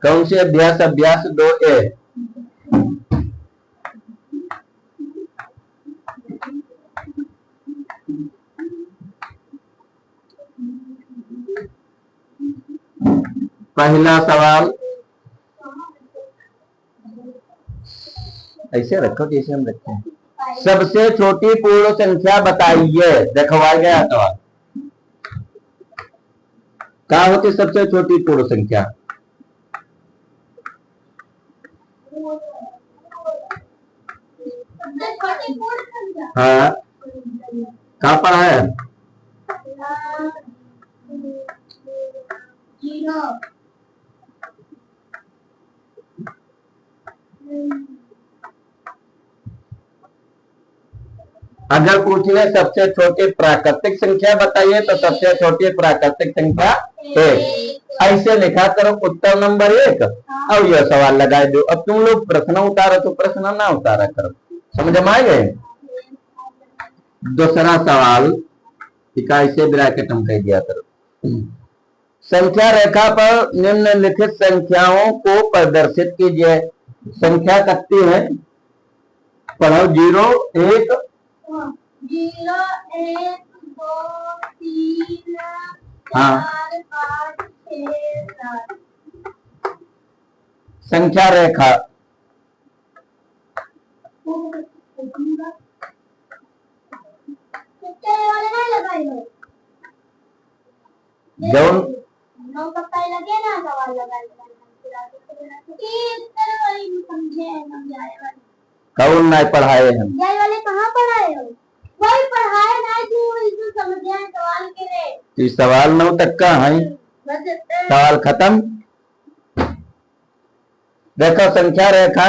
कौन से अभ्यास? अभ्यास 2A। पहला सवाल ऐसे रखो जैसे हम रखते हैं। सबसे छोटी पूर्ण संख्या बताइए। देखवाया गया सवाल। क्या होती सबसे छोटी पूर्ण संख्या? हाँ, कहाँ पढ़ा है? अगर पूछ ले सबसे छोटी प्राकृतिक संख्या बताइए तो सबसे छोटी प्राकृतिक संख्या 1। ऐसे लिखा करो उत्तर नंबर 1 और यह सवाल लगा दो। अब तुम लोग प्रश्न उतारो तो प्रश्न ना उतारा करो। समझ में आ गए? दूसरा सवाल इसे ब्रैकेट हम कह दिया करो। संख्या रेखा पर निम्नलिखित संख्याओं को प्रदर्शित कीजिए। संख्या कितनी है? पढ़ो। 0 1 0 1 2 3 हाँ 4 5 6 7। संख्या रेखा जौन लगे ना सवाल कौन नहीं पढ़ाए हम? वाले कहाँ पढ़ाए हो? वही पढ़ाए ना जो समझ आए सवाल के लिए। सवाल 9 तक का है। सवाल खत्म। देखो संख्या रेखा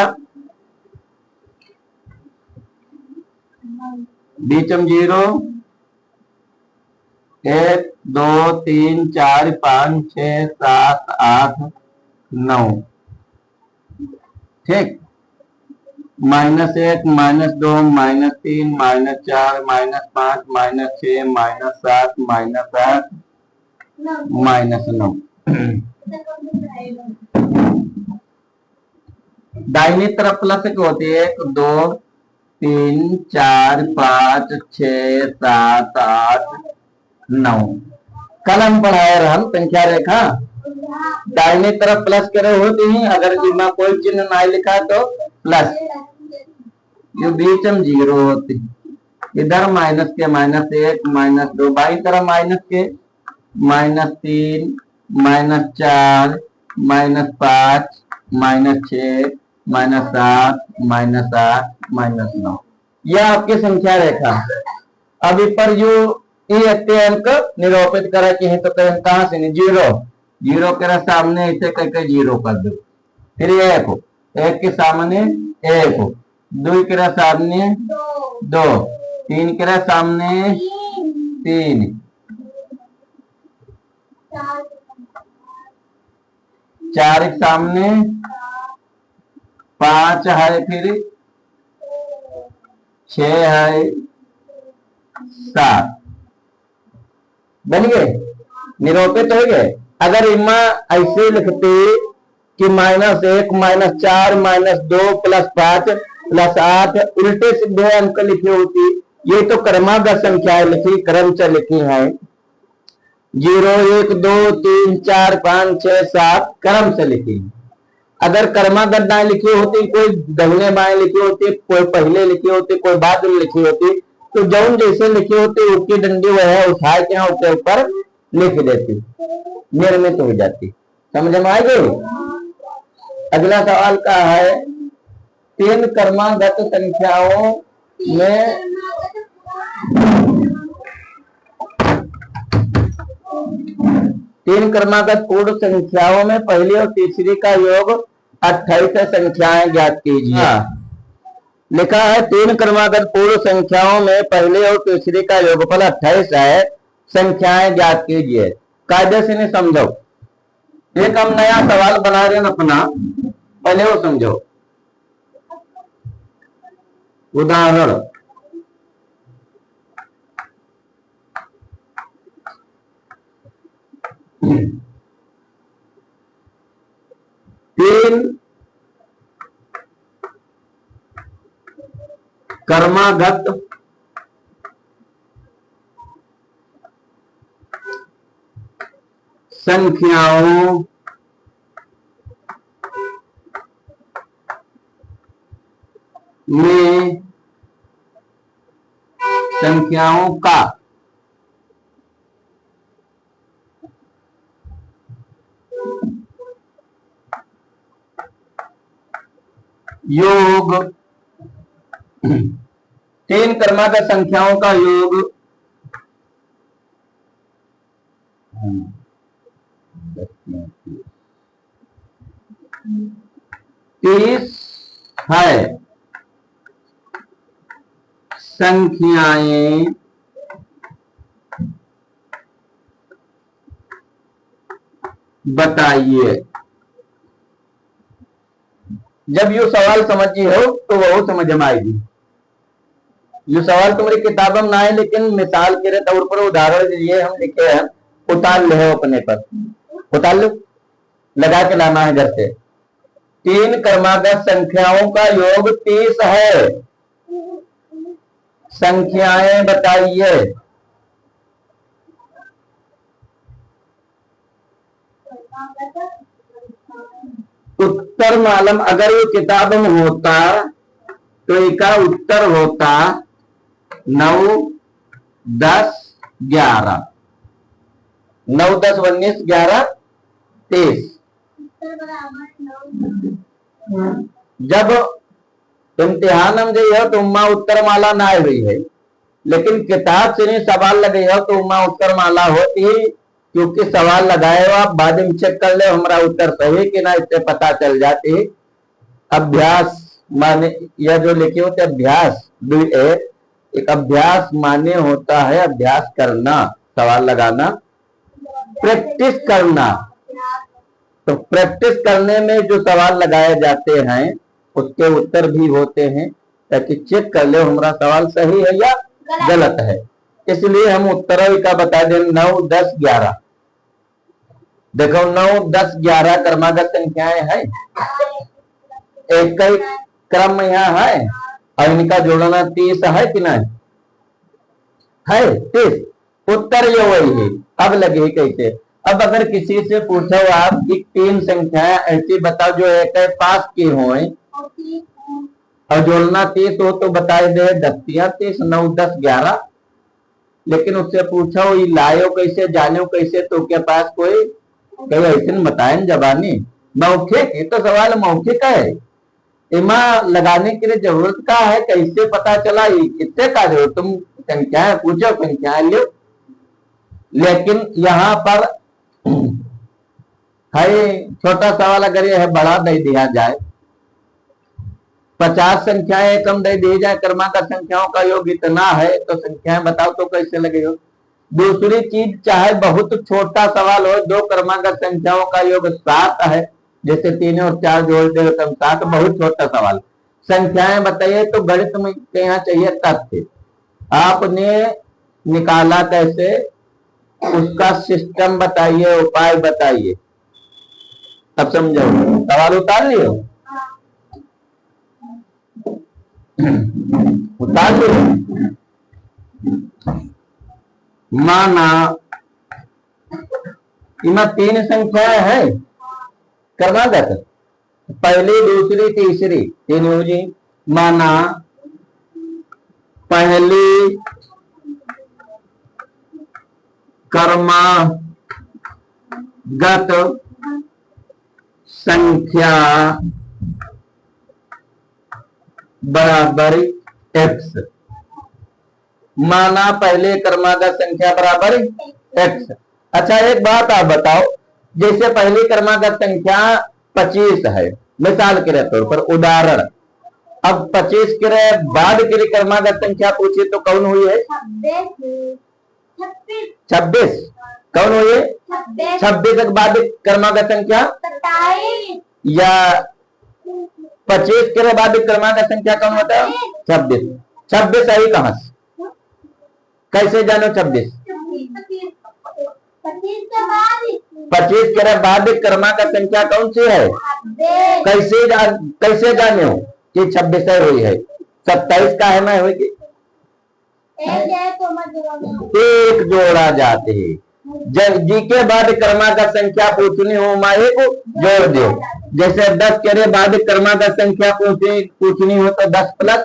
बीच में 0 1 2 3 4 5 6 7 8 9। ठीक। -1 -2 -3 -4 -5 -6 -7 -8 -9। दाहिनी तरफ प्लस की होती है 1 2 3 4 5 6 7 8 9। कल हम पढ़ाए हम संख्या रेखा दाहिनी तरफ प्लस करे होती है। अगर इसमें कोई चिन्ह नहीं लिखा तो प्लस, ये बीच में 0 होती। इधर माइनस के -1 -2, बाई तरफ माइनस के -3 -4 -5 -6 -7 -8 -9। यह आपकी संख्या रेखा। अब इस पर जो ये अंक निरूपित करे कि तो कहां से 0 0 के सामने इसे करके 0 कर दो। फिर 1 के सामने 1, 2 के सामने 2, 3 के सामने 3, 4 के सामने 5 है, फिर 6 है, 7 बन गए, निरूपित हो गए। अगर इमा ऐसे लिखते कि -1 -4 -2 +5 +8 उल्टे से 2 अंक लिखी होती। ये तो क्रमागत संख्याएं लिखी, क्रम से लिखी है। 0 1 2 3 4 5 6 7 क्रम से लिखी। अगर क्रमागत दाएं लिखी होती, कोई दहिने बाएं लिखी होती, कोई पहले लिखी होती, कोई बाद में लिखी होती, तो जौन जैसे लिखी होती उसकी डंडी वह उठा के यहाँ उसके ऊपर लिख देती, निर्मित हो जाती। समझ में आ गई? अगला सवाल का है 3 क्रमागत संख्याओं में 3 क्रमागत पूर्ण संख्याओं में पहली और तीसरी का योग 28 संख्याएं ज्ञात कीजिए। लिखा है 3 क्रमागत पूर्ण संख्याओं में पहली और तीसरी का योगफल 28 है, संख्याएं ज्ञात कीजिए। कायदे से नहीं समझो। एक हम नया सवाल बना रहे हैं अपना, पहले वो समझो। उदाहरण तीन कर्मागत संख्याओं में संख्याओं का योग, तीन क्रमागत संख्याओं का योग 30 है। संख्याएं बताइए। जब यू सवाल समझी हो तो वो समझ में आएगी। ये सवाल तुम्हारी किताबों में ना है, लेकिन मिसाल के तौर पर उदाहरण दीजिए। हम लिखे हैं, उतार ले अपने पर, उतार लो, लगा के लाना है घर से। तीन क्रमागत संख्याओं का योग 30 है। संख्याएं बताइए। उत्तर मालूम, अगर ये किताब में होता तो इसका उत्तर होता 9, 10, 11, 9, 10, 19, 11, 23। जब इम्तिहान में गई हो तो उम्मा उत्तर माला ना आ रही है, लेकिन किताब से नहीं सवाल लगे हो तो उम्मा उत्तर माला होती है, क्योंकि सवाल लगाए हो आप बाद में चेक कर ले हमारा उत्तर सही कि ना, इससे पता चल जाती है। अभ्यास माने यह जो लिखे होते अभ्यास, एक अभ्यास माने होता है अभ्यास करना, सवाल लगाना, प्रैक्टिस करना। तो प्रैक्टिस करने में जो सवाल लगाए जाते हैं उसके उत्तर भी होते हैं, ताकि चेक कर ले हमारा सवाल सही है या गलत है। इसलिए हम उत्तरों का बता दें 9, 10, 11। देखो 9, 10, 11 क्रमागत संख्याएं हैं, एक ही क्रम यहाँ है और इनका जोड़ना 30 है कि नहीं है? 30। उत्तर ये वही है। अब लगे कैसे? अब अगर किसी से पूछो आप कि तीन संख्याएं ऐसी बताओ जो एक पास की हो और जोड़ना 30 हो, तो बताए दे 10 या 30, 9, 10, 11। लेकिन उससे पूछो ये लायो कैसे, जानो कैसे, तो के पास कोई ऐसे बताए जबानी मौखिक। ये तो सवाल मौखिक है, इमा लगाने के लिए जरूरत का है। कैसे पता चला? कितने का जो तुम संख्याएं पूछो, संख्याएं लो। लेकिन यहाँ पर है छोटा सवाल, अगर यह बड़ा दे दिया जाए, 50 संख्याएं कम दे दी जाए, क्रमागत संख्याओं का योग इतना है, तो संख्याएं बताओ तो कैसे लगे हो? दूसरी चीज, चाहे बहुत छोटा सवाल हो, 2 क्रमागत संख्याओं का योग 7 है, जैसे 3 और 4 जोड़ दे तो 7, बहुत छोटा सवाल। संख्याएं बताइए, तो गणित में यहाँ चाहिए तथ्य। आपने निकाला कैसे, उसका सिस्टम बताइए, उपाय बताइए। अब समझो, सवाल उतार लियो, उतार लियो। माना इनमें 3 संख्याएं है क्रमागत, पहली, दूसरी, तीसरी, 3 हो जी। माना पहली क्रमागत संख्या बराबर x। माना पहले क्रमागत संख्या बराबर x। अच्छा एक बात आप बताओ, जैसे पहली क्रमागत संख्या 25 है, मिसाल के तौर पर उदाहरण। अब 25 के बाद की क्रमागत संख्या पूछी तो कौन हुई है? 26। कौन हुई है? 26 के बाद क्रमागत संख्या 27, या 25 के बाद क्रमागत संख्या कौन होता है? 26। 26 आई कहां से? कैसे जानो 26? 25 के बाद क्रमागत संख्या कौन सी है? कैसे जाने हो कि 26 हुई है? 27 का है ना होगी, एक जोड़ा जाते हैं। जब जी के बाद क्रमागत संख्या पूछनी हो माए को जोड़ दो। जैसे 10 के बाद क्रमागत संख्या पूछनी हो तो 10 प्लस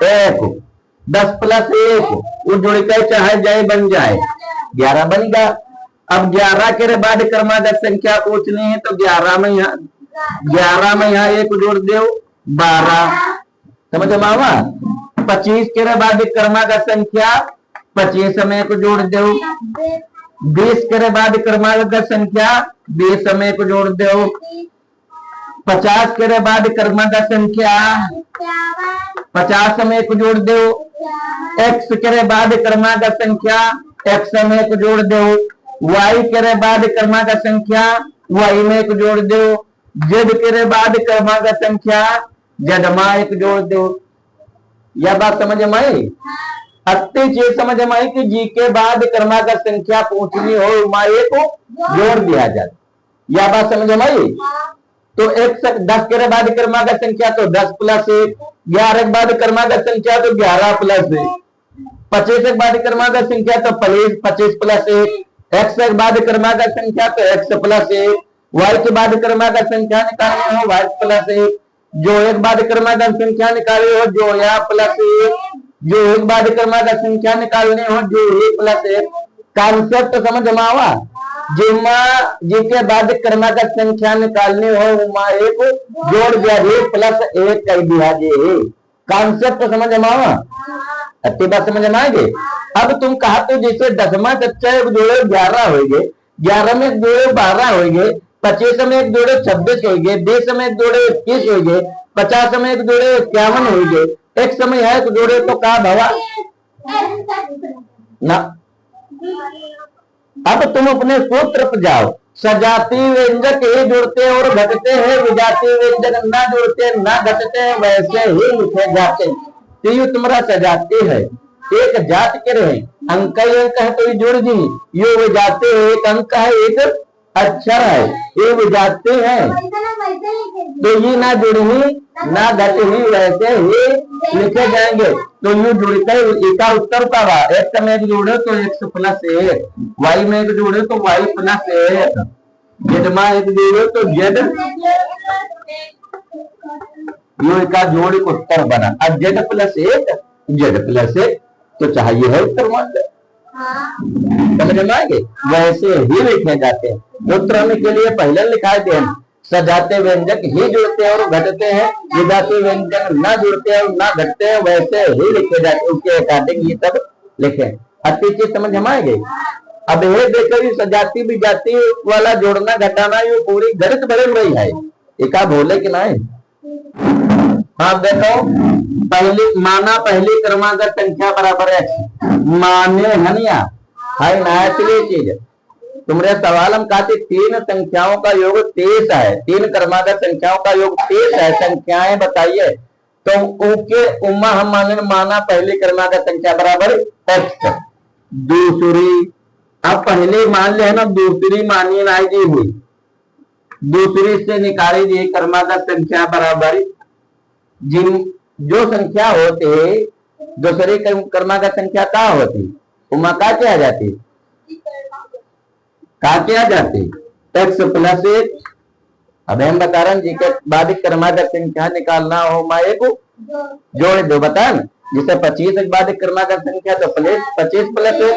1, 10 प्लस 1 वो जुड़ के चाहे जाए बन जाए 11 बन गया। अब 11 के बाद क्रमागत संख्या पूछनी है तो 11 में यहाँ 1 जोड़ दो 12, समझ मावा। 25 के बाद क्रमागत संख्या 25 में 1 जोड़ दो। 20 के बाद क्रमागत संख्या 20 में 1 जोड़ दो। 50 के बाद क्रमागत संख्या 50 में 1 जोड़ दो। x के बाद क्रमागत संख्या x में 1 जोड़ दो। y के बाद क्रमागत संख्या y में 1 जोड़ दो। z के बाद क्रमागत संख्या z में 1 जोड़ दो। यह बात समझ में आई? अति चीज समझ में आई कि जी के बाद क्रमागत संख्या पूछनी हो माए को जोड़ दिया जाए। यह बात समझ में आई? तो 10 के बाद क्रमागत संख्या तो 10 प्लस 1, 11 के बाद क्रमागत संख्या तो 11 प्लस 1, 25 के बाद क्रमागत संख्या तो 25 प्लस 1, x के बाद क्रमागत संख्या तो x प्लस 1, y के बाद क्रमागत संख्या निकालनी हो y प्लस 1, जो एक बाद क्रमागत संख्या निकाली हो जो या प्लस 1, जो एक बाद क्रमागत संख्या निकालनी हो जो ए प्लस 1। कॉन्सेप्ट समझ में आवा? जिमा जी के बाद क्रमागत संख्या निकालनी हो उमा एक जोड़ दिया जे प्लस 1 कर दिया जे। कॉन्सेप्ट समझ में आवा? अच्छी बात समझ में आएगी। अब तुम कहा तो जैसे 10वां कच्चा एक जोड़े 11 हो गए, 11 में एक जोड़े 12 हो गए, 25 में एक जोड़े 26 हो गए, 20 में एक जोड़े 21 हो गए, 50 में एक जोड़े 51 हो गए, एक समय है एक जोड़े तो कहा भवा ना। अब तुम अपने सूत्र पर जाओ। सजाती व्यंजक ही जुड़ते और घटते हैं, विजातीय व्यंजक ना जुड़ते ना घटते हैं वैसे ही लिखे जाते। तो ये तुम्हारा सजाती है, एक जात के रहे अंक है तो ये जुड़ जी, ये विजाते है एक अंक है एक अक्षर है, ये विजाते हैं तो ये ना जुड़ी ना घटी वैसे ही लिखे जाएंगे। तो ये जुड़ते इसका उत्तर का x में एक जोड़े तो x प्लस 1, y में एक जोड़े तो y प्लस 1, z में एक जोड़े तो z, ये का जोड़ उत्तर बना। अब z प्लस 1 तो चाहिए है उत्तर मान ले, समझ में आएंगे। वैसे ही लिखे जाते हैं। उत्तर के लिए पहले लिखा दे सजाते व्यंजक ही जुड़ते हैं और घटते हैं, विजातीय व्यंजक ना जुड़ते हैं और ना घटते हैं वैसे ही लिखे जाते हैं। उसके अकॉर्डिंग ये सब लिखे। अच्छी चीज समझ में आएगी। अब ये देखो ये सजाती विजाती वाला जोड़ना घटाना ये पूरी गणित बदल रही है। एक बोले कि नहीं? हाँ देखो पहली क्रमागत संख्या बराबर x माने हनिया है ना। चीज तुम्हारे सवाल हम कहते 3 संख्याओं का योग 23 है, 3 क्रमागत संख्याओं का योग 23 है, संख्याएं बताइए। तो उनके उम्मा हम माना पहली क्रमागत संख्या बराबर x। दूसरी अब पहले मान ले है ना, दूसरी मानिए ना जी हुई, दूसरी से निकाली जी क्रमागत संख्या बराबर जिन जो संख्या होते दूसरी क्रमागत संख्या क्या होती उमा का क्या जाती x प्लस 1। अब हम बता रहे हैं जी के बाद क्रमागत संख्या निकालना हो माए को जोड़ दो बता न। जैसे 25 के बाद क्रमागत संख्या तो 25 प्लस 1,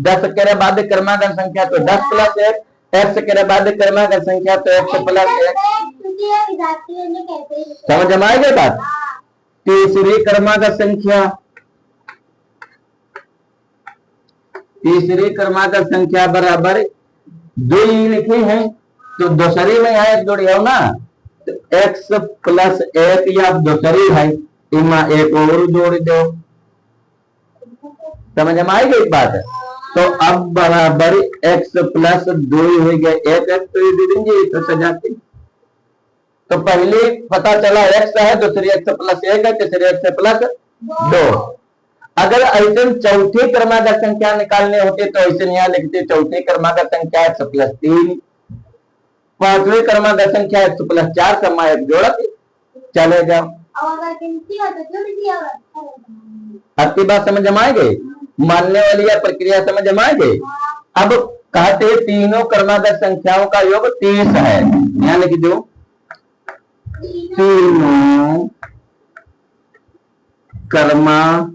10 के बाद क्रमागत संख्या तो 10 प्लस 1, x के बाद क्रमागत संख्या तो x प्लस 1। समझ में आएगी बात? तीसरी क्रमागत संख्या बराबर 2 लिखे हैं तो दूसरी में है जोड़ी हो ना, तो x प्लस 1 या दूसरी है इमा एक और जोड़ दो। समझ में आएगी एक बात? तो अब बराबर x प्लस 2 हो गया 1 तो ये दे देंगे तो सजाते। तो पहले पता चला x है, दूसरी x प्लस 1 है, तीसरी x प्लस 2। अगर ऐसे चौथी क्रमागत संख्या निकालने होते तो ऐसे यहाँ लिखते चौथी क्रमागत संख्या x प्लस 3, पांचवें क्रमांक संख्या x प्लस 4 समा एक जोड़त चले जाओ। और अगर गिनती हो तो जुड़ दिया अति बात समझ में आ गई, मानने वाली या प्रक्रिया समझ में आ गई। अब कहते तीनों क्रमांक संख्याओं का योग 30 है, यहाँ लिख दो तीनों क्रमागत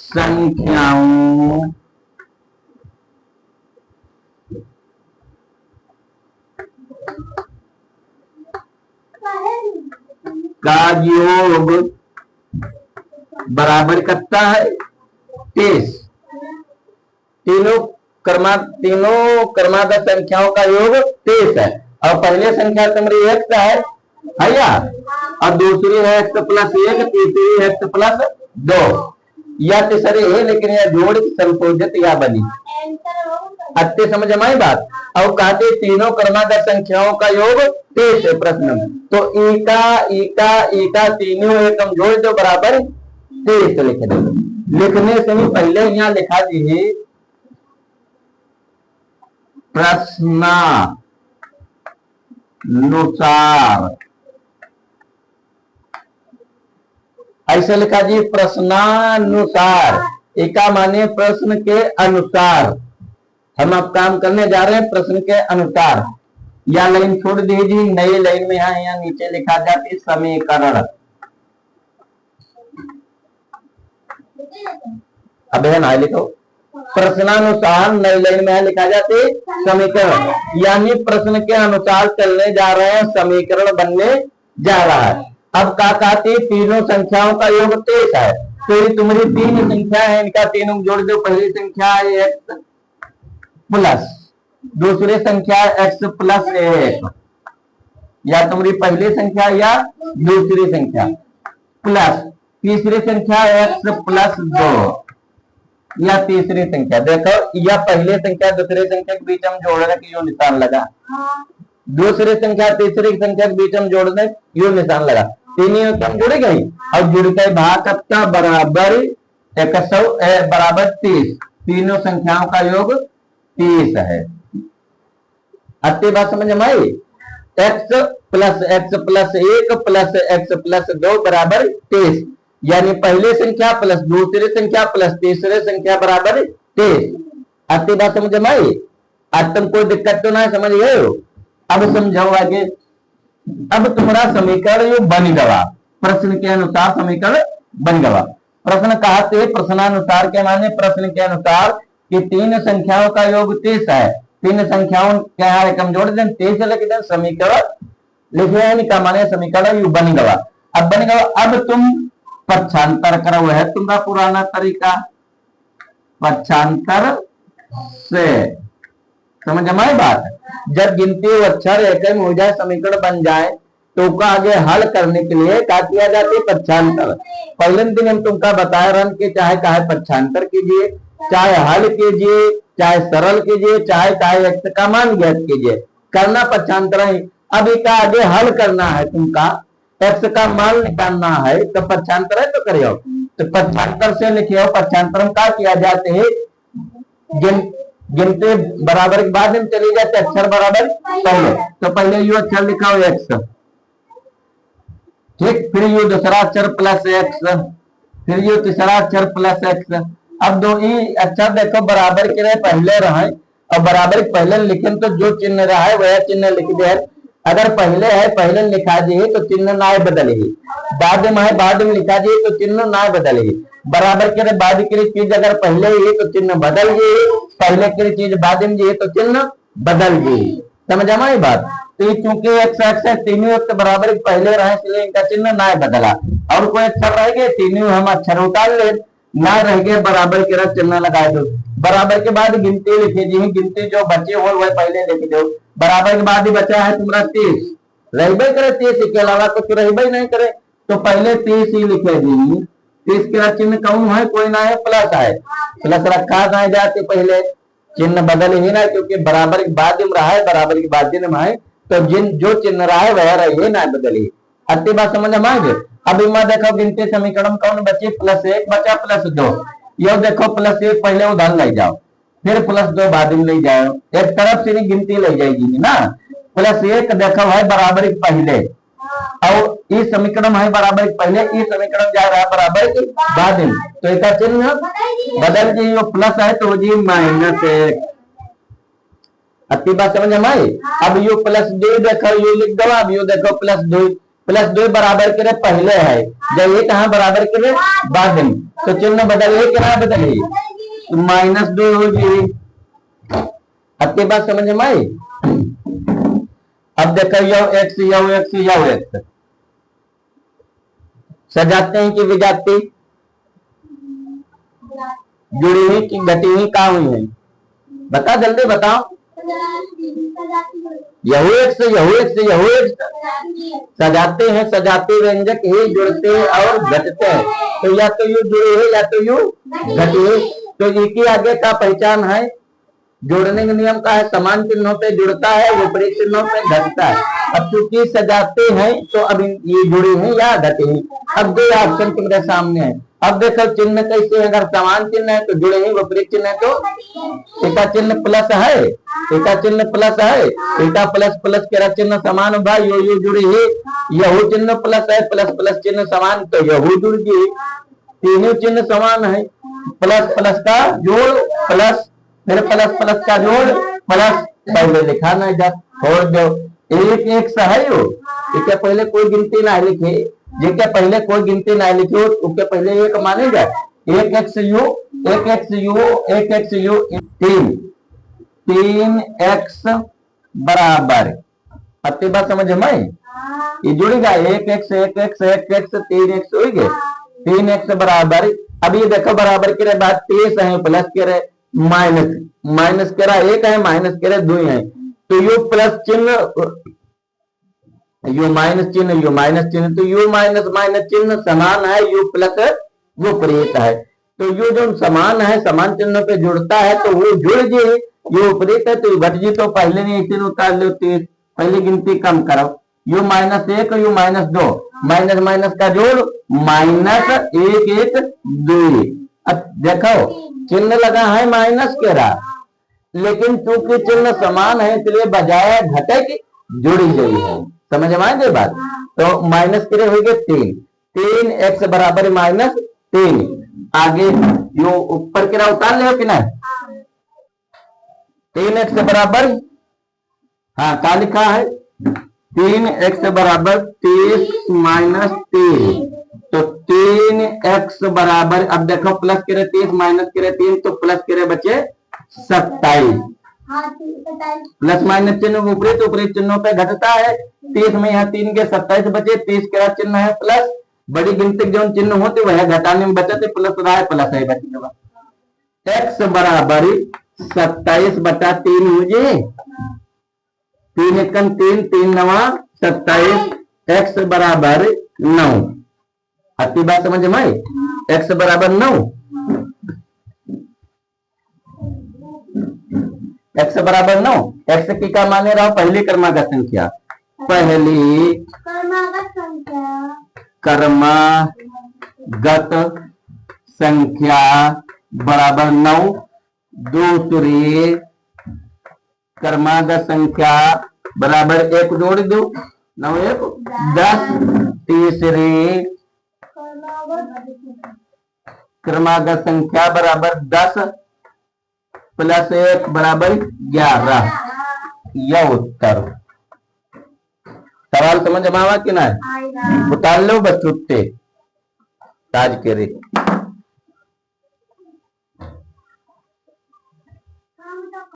संख्याओं का योग बराबर करता है 30। तीनों क्रमांक संख्याओं का योग 30 है और पहले संख्या तुम्हारी x है या, और दूसरी है x प्लस 1, तीसरी है x प्लस 2 या तीसरी है, लेकिन यह जोड़ संशोधित या बनी। अत्य समझ में आई बात। और कहते तीनों क्रमांक संख्याओं का योग 30 है प्रश्न में, तो ईका तीनों एकम जोड़ दो बराबर 30 लिख दो। लिखने से भी पहले यहाँ लिखा दीजिए प्रश्नानुसार। ऐसे लिखा जी प्रश्नानुसार, एका माने प्रश्न के अनुसार। हम अब काम करने जा रहे हैं प्रश्न के अनुसार। या लाइन छोड़ दीजिए, नई लाइन में यहाँ नीचे लिखा जाती समीकरण। अब है ना लिखो प्रश्नानुसार, नई लाइन में लिखा जाते समीकरण, यानी प्रश्न के अनुसार चलने जा रहे हैं, समीकरण बनने जा रहा है। अब क्या कहती तीनों संख्याओं का योग 30 है, तो ये तुम्हारी तीन संख्या है, इनका तीनों जोड़ दो। पहली संख्या है x प्लस, दूसरी संख्या है x प्लस 1, या तुम्हारी पहली संख्या या दूसरी संख्या, प्लस तीसरी संख्या है x प्लस 2 या तीसरी संख्या। देखो या पहली संख्या दूसरी संख्या के बीच हम जोड़ने की यो निशान लगा, दूसरी संख्या तीसरी संख्या के बीच हम जोड़ने यो निशान लगा, तीनों कम जुड़ गई और जुड़ गए भाग का बराबर 100 बराबर 30। तीनों संख्याओं का योग 30 है। अति बात समझ में आई। x plus 1 plus x plus 2 बराबर 30, यानी पहली संख्या प्लस दूसरी संख्या प्लस तीसरी संख्या बराबर 30। अति बात समझ में आई। आज तुम कोई दिक्कत तो ना समझ गए हो। अब समझाओ आगे। अब तुम्हारा समीकरण यो बन गया, प्रश्न के अनुसार समीकरण बन गया। प्रश्न कहते प्रश्नानुसार के माने प्रश्न के अनुसार कि तीन संख्याओं का योग 30 है, तीन संख्याओं क्या है कम जोड़ दें 30 लिख दें, समीकरण लिखे का माने समीकरण यू बन गया। अब बन गया, अब तुम पक्षांतर करो, है तुम्हारा पुराना तरीका पक्षांतर से। समझ में बात। जब गिनती अक्षर एक में हो जाए, समीकरण बन जाए, तो का आगे हल करने के लिए क्या किया जाती है पक्षांतर। पहले दिन हम तुमका बताया रन के चाहे पक्षांतर कीजिए, चाहे हल कीजिए, चाहे सरल कीजिए, चाहे x का मान ज्ञात कीजिए, करना पक्षांतर ही। अब इसका आगे हल करना है, तुमका x का मान निकालना है, तो पक्षांतर है तो करियो। तो पक्षांतर से लिखियो, पक्षांतर में क्या किया जाते है, गिनते बराबर के बाद में चली जाते अक्षर बराबर पहले, तो पहले यू अक्षर लिखा हो x, ठीक, फिर यू दूसरा अक्षर प्लस x, फिर यू तीसरा अक्षर प्लस x। अब दो ही अक्षर देखो बराबर के रहे पहले रहे, और बराबर पहले लिखे तो जो चिन्ह रहा है वह चिन्ह लिख दे। अगर पहले है पहले लिखा दिए तो चिन्ह ना बदलेगी, बाद में है बाद में लिखा दिए तो चिन्ह ना बदलेगी। बराबर के बाद की चीज अगर पहले है तो चिन्ह बदल गई, पहले की चीज बाद में जी तो चिन्ह बदल गई। समझ में बात। तो चूंकि x तीनों बराबर पहले रहे इसलिए इनका चिन्ह ना बदला, और कोई अक्षर रह गए तीनों हम अक्षर उतार ले, ना रह गए बराबर के चिन्ह लगा दो। बराबर के बाद गिनती लिखी जी, गिनती जो बचे हो वह पहले लिख दो। बराबर के बाद ही बचा है तुम्हारा 30, रहबे करे 30 के अलावा कुछ रहबे नहीं करे, तो पहले 30 ही लिखे जी। 30 के चिन्ह कौन है, कोई ना है, प्लस है, प्लस रखा ना जाते पहले, चिन्ह बदल ही ना, क्योंकि बराबर के बाद में रहा है, बराबर के बाद में है, तो जिन जो चिन्ह रहा है वह रही ना बदली। अति बात समझ में आए। अब इमा देखो गिनती समीकरण कौन बची, +1 बचा +2। यो देखो +1 पहले उधर ले जाओ, फिर +2 बाद में ले जाओ, एक तरफ से गिनती ले जाएगी ना। +1 देखो है बराबर के पहले, और इस समीकरण है बराबर के पहले, इस समीकरण जा रहा है बराबर के बाद में, तो इसका चिन्ह बदल जी, वो प्लस है तो जी -1। अति बात समझ में आई। अब यू +2 देखो, यू लिख दो, अब यू देखो +2 बराबर के पहले है, जब ये कहाँ बराबर के बाद में, तो चिन्ह बदलिए कि ना बदलिए, -2 हो जी। अति बात समझ में आई। अब देखो यो x सजाते हैं कि विजाती, जुड़ी हुई कि घटी हुई, कहाँ हुई है, बता जल्दी बताओ। यहू एक सजाते हैं, सजाते व्यंजक ही जुड़ते और घटते हैं, तो या तो यू जुड़े है या तो यू घटी है। तो एक ही आगे का पहचान है, जोड़ने का नियम का है, समान चिन्हों पे जुड़ता है, विपरीत चिन्हों पे घटता है। अब चूंकि सजाते हैं तो अब ये जुड़ी है या घटी है। अब दो ऑप्शन तुम्हारे सामने है, अब देखो चिन्ह कैसे है, अगर समान चिन्ह है तो जुड़े ही, विपरीत चिन्ह है तो एका चिन्ह प्लस है, एका चिन्ह प्लस है, एका प्लस के चिन्ह समान भाई, यो जुड़ी है, यहू चिन्ह प्लस है, प्लस चिन्ह समान, तो यहू जुड़ गई, तीनों चिन्ह समान है। प्लस का जोड़ प्लस, फिर प्लस का जोड़ प्लस, पहले लिखा ना जा, छोड़ दो, एक सही हो, इसके पहले कोई गिनती ना लिखे, जिसके पहले कोई गिनती ना लिखी हो उसके पहले एक मानेगा, एक एक्स यू 3x बराबर, अति बात समझ में ये जुड़ेगा, 1x 3x हो गए, 3x बराबर। अब ये देखो बराबर के बाद 30 है, प्लस के रहे माइनस के रहा 1 है, माइनस के रहे 2 है, तो यू प्लस चिन्ह यू माइनस चिन्ह, तो यू माइनस चिन्ह समान है, यू प्लस विपरीत है, तो यू जो समान है, समान चिन्ह पे जुड़ता है तो वो जुड़ गए, यू विपरीत है तो घट जी, तो पहले नहीं चिन्ह उतार लो, पहली गिनती कम करो, यू -1 यू -2, माइनस का जोड़ -1 2। अब देखो चिन्ह लगा है माइनस के रहा, लेकिन चूंकि चिन्ह समान है इसलिए बजाय घटे की जुड़ी गई है, समझ में आई बात। तो माइनस के हो गए 3x बराबर -3, आगे यो ऊपर के उतार ले कि ना, 3x बराबर, हाँ क्या लिखा है, 3x बराबर 30 -3, तो 3x बराबर, अब देखो प्लस के 30 माइनस के 3, तो प्लस के बचे 27, प्लस माइनस चिन्ह विपरीत चिन्हों पे घटता है, 30 में यहाँ 3 के 27 बचे, 30 के चिन्ह है प्लस, बड़ी गिनती जो चिन्ह होते वह घटाने में बचते, प्लस रहा है प्लस है बचे, x बराबर 27/3 मुझे 3 एकम 3 9 27, x बराबर 9, अति बात समझ में आई, x बराबर 9, x बराबर 9, x की क्या माने रहा, पहली क्रमागत संख्या, पहली क्रमागत संख्या बराबर 9, दूसरी क्रमागत संख्या बराबर 1 जोड़ दो, 9 1 10, तीसरी क्रमागत संख्या बराबर 10 प्लस 1 बराबर 11, यह उत्तर। सवाल समझ में आवा कि ना, उतार लो बस उत्ते ताज के रे।